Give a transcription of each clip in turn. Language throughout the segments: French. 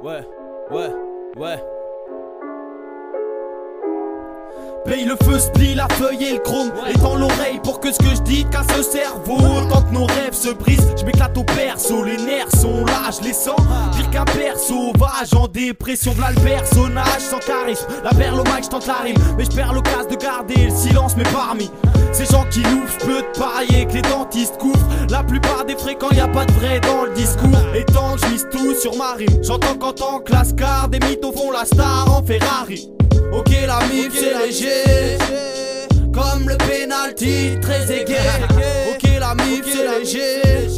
ouais, ouais. Paye le feu, split, la feuille et le chrome. Et dans l'oreille pour que ce que je dis casse le cerveau. Tant que nos rêves se brisent, je m'éclate au perso. Les nerfs sont là, je les sens pire qu'un père sauvage en dépression. V'là le personnage sans charisme. La perle au mic, je tente la rime. Mais je perds l'occasion de garder le silence. Mais parmi ces gens qui louffent, je peux te parier que les dentistes couvrent la plupart des fréquents, y a pas de vrai dans le discours. Et tant que je mise tout sur ma rime, j'entends qu'en tant que lascar, des mythos font la star en Ferrari. Ok, la mif c'est léger, comme le penalty très aigué. Ok, la mif c'est léger,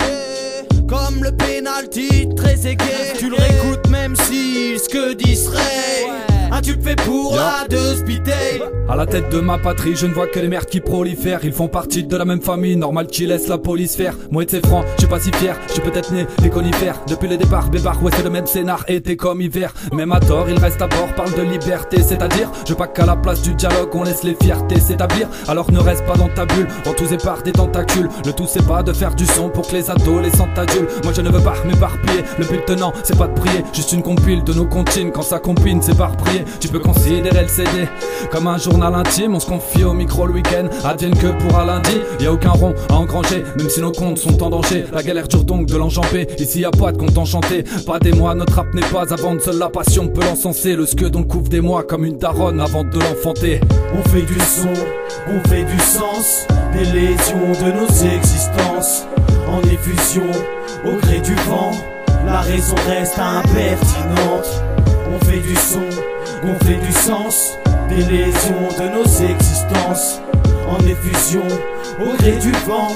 comme le penalty très aigué. Tu le réécoutes même si ce que dit serait un tube fait pour la de Spitay. À la tête de ma patrie, je ne vois que les merdes qui prolifèrent. Ils font partie de la même famille, normal qu'ils laissent la police faire. Moi et c'est franc, je suis pas si fier, je suis peut-être né des conifères. Depuis le départ, bébard, ouais c'est le même scénar, été comme hiver. Même à tort, il reste à bord, parle de liberté. C'est-à-dire, je veux pas qu'à la place du dialogue, on laisse les fiertés s'établir. Alors ne reste pas dans ta bulle, entouré par des tentacules. Le tout c'est pas de faire du son pour que les adolescents t'adulent. Moi je ne veux pas m'éparpiller, le but tenant c'est pas de prier. Juste une compile de nos comptines, quand ça compine c'est par prier. Tu peux considérer le CD comme un journal intime. On se confie au micro le week-end, advienne que pour un lundi. Y'a aucun rond à engranger, même si nos comptes sont en danger. La galère dure donc de l'enjamber, ici y'a pas de compte enchanté. Pas des mois, notre rap n'est pas à vendre, seule la passion peut l'encenser. Le scud on le couvre des mois comme une daronne avant de l'enfanter. On fait du son, on fait du sens, des lésions de nos existences. En effusion, au gré du vent, la raison reste impertinente. On fait du son, on fait du sens, des lésions de nos existences. En effusion, au gré du vent,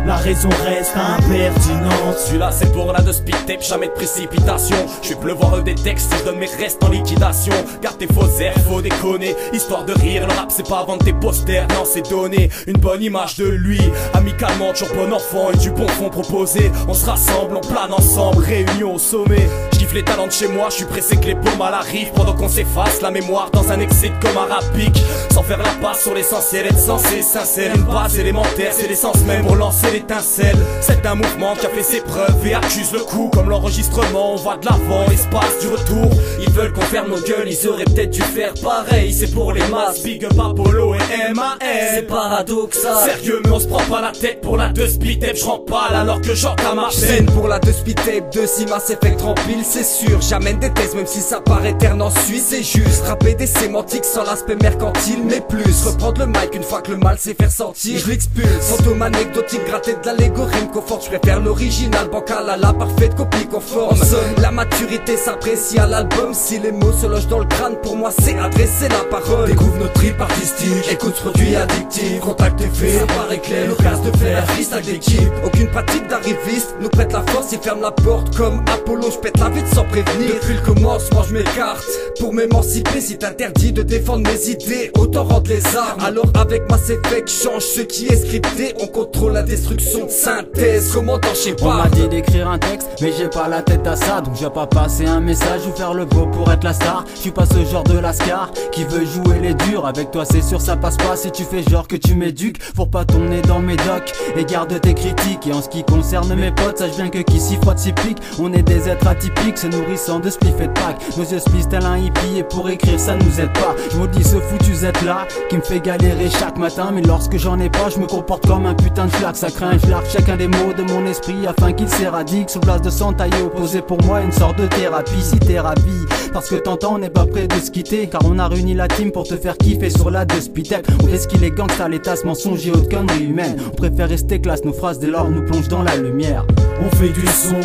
la raison reste impertinente. Celui-là c'est pour la de speed tape, jamais de précipitation. Je suis pleuvoir des textes si je donne mes restes en liquidation. Garde tes faux airs, faut déconner. Histoire de rire, le rap c'est pas vendre tes posters. Non c'est donner une bonne image de lui. Amicalement, toujours bon enfant et du bon fond proposé. On se rassemble, on plane ensemble, réunion au sommet. Je kiffe les talents de chez moi, je suis pressé que les bombes à arrivent. Pendant qu'on s'efface la mémoire dans un excès de comme un rapique. Sans faire la passe sur l'essentiel, être censé sincère. Une base élémentaire, c'est l'essence même pour lancer l'étincelle. C'est un mouvement qui a fait ses preuves et accuse le coup. Comme l'enregistrement, on va de l'avant, espace du retour. Ils veulent qu'on ferme nos gueules, ils auraient peut-être dû faire pareil. C'est pour les masses, big up Apollo et MAN. C'est paradoxal. Sérieux mais on se prend pas la tête pour la de speed tape. Je rempale alors que j'entame ma scène chaîne. pour la de speed tape, de si Mass Effect rempile, c'est sûr. J'amène des thèses même si ça paraît terne en Suisse. C'est juste rapper des sémantiques sans l'aspect mercantile, mais plus reprendre le mic une fois que le mal sait faire sortir. Je l'expulse, fantôme anecdotique, gratter de l'allégorie me conforte. Je préfère l'original bancal à la parfaite copie conforme. La maturité s'apprécie à l'album. Si les mots se logent dans le crâne, pour moi c'est adresser la parole. Découvre notre trip artistique, écoute ce produit addictif. Contact est fait, ça paraît clair, l'occasion de faire freestyle d'équipe. Aucune pratique d'arriviste nous prête la force, il ferme la porte comme Apollo. Je pète la vitre sans prévenir. Depuis le commencement je m'écarte pour m'émanciper. Si t'interdis de défendre mes idées, autant rendre les armes. Alors avec Mass Effect change ce qui est scripté. On contrôle la destruction de synthèse. Comment t'en sais pas? On m'a dit d'écrire un texte, mais j'ai pas la tête à ça. Donc je vais pas passer un message ou faire le beau pour être la star. Je suis pas ce genre de lascar qui veut jouer les durs. Avec toi c'est sûr ça passe pas si tu fais genre que tu m'éduques. Pour pas tourner dans mes docs et garde tes critiques. Et en ce qui concerne mes potes, sache bien que qui s'y frotte s'y pique. On est des êtres atypiques, se nourrissant de spliff et de pack. Nos yeux splissent tel un hippie et pour écrire ça nous aide pas. Je me dis ce foutu Z là qui me fait galérer chaque matin. Mais lorsque j'en ai pas je me comporte comme un putain de flac. Ça craint, je largue chacun des mots de mon esprit afin qu'il s'éradique. Sous place de s'entailler opposé pour moi une sorte de thérapie. Si t'es ravi parce que t'entends on n'est pas prêt de se quitter. Car on a réuni la team pour te faire kiffer sur la de Spitel. On fait ce qu'il est gangsta, les tasses, mensonges et autres conneries humaines. On préfère rester classe, nos phrases dès lors nous plongent dans la lumière. On fait du son,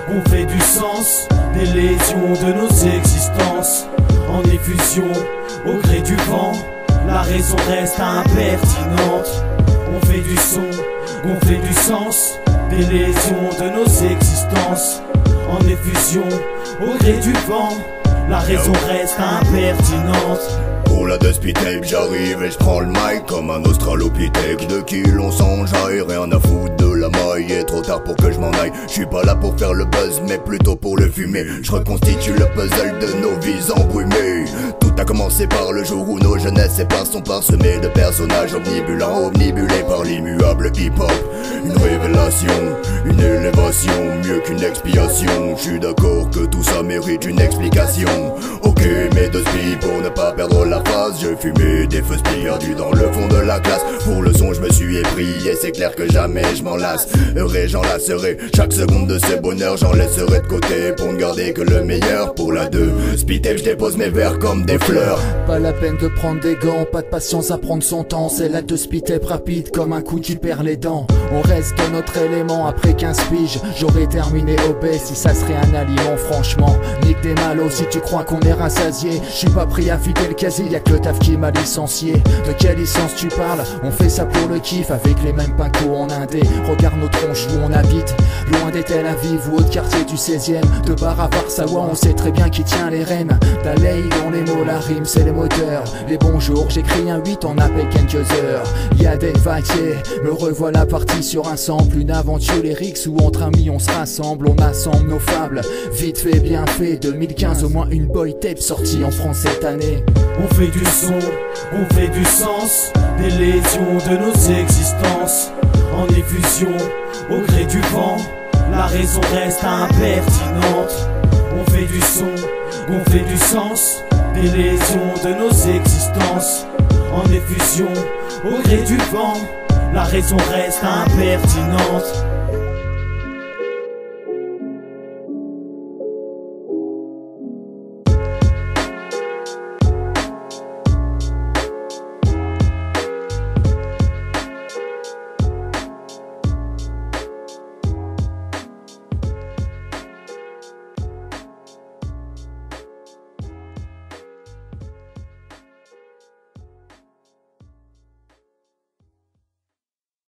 on fait du sens, des lésions de nos existences. En effusion, au gré du vent, la raison reste impertinente. On fait du son, on fait du sens, des lésions de nos existences. En effusion, au gré du vent, la raison reste impertinente. Pour la de speed tape j'arrive et je prends le mic comme un australopithèque. De qui l'on sent, j'aille rien à foutre de la maille. Et trop tard tard pour que je m'en aille. Je suis pas là pour faire le buzz mais plutôt pour le fumer. Je reconstitue le puzzle de nos vies embrumées. Tout a commencé par le jour où nos jeunesses et pas sont parsemées de personnages omnibulants, omnibulés par l'immuable hip-hop. Une révélation, une élévation, mieux qu'une expiation. Je suis d'accord que tout ça mérite une explication. Ok, mes deux spies pour ne pas perdre la phase. Je fumais des feux spies perdus dans le fond de la classe. Pour le son je me suis épris et c'est clair que jamais je m'en lasse. Heureux j'en lasserai, chaque seconde de ces bonheurs j'en laisserai de côté pour ne garder que le meilleur. Pour la 2 speed tape je dépose mes verres comme des fleurs. Pas la peine de prendre des gants, pas de patience à prendre son temps. C'est la 2 speed tape rapide comme un coup qui perd les dents. On reste dans notre élément après 15 piges. J'aurais terminé obèse si ça serait un aliment. Franchement, nique des malos si tu crois qu'on est rassasié. J'suis pas pris à filer le casier, y'a que le taf qui m'a licencié. De quelle licence tu parles? On fait ça pour le kiff avec les mêmes pincos en indé. Regarde nos tronches où on habite, loin des Tel Aviv ou autre quartier du 16e. De Bar à Warsawa, on sait très bien qui tient les rênes. D'Aley dont les mots, la rime c'est les moteurs. Les bonjours, j'écris un 8, on appelle quelques heures. Y'a des vagues, me revoilà parti sur un sample. Une aventure lyrique où entre amis on se rassemble. On assemble nos fables, vite fait bien fait. 2015 au moins une boy tape sortie en France cette année. On fait du son, on fait du sens, des lésions de nos existences. En effusion, au gré du vent, la raison reste impertinente. On fait du son, on fait du sens, des lésions de nos existences. En effusion, au gré du vent, la raison reste impertinente.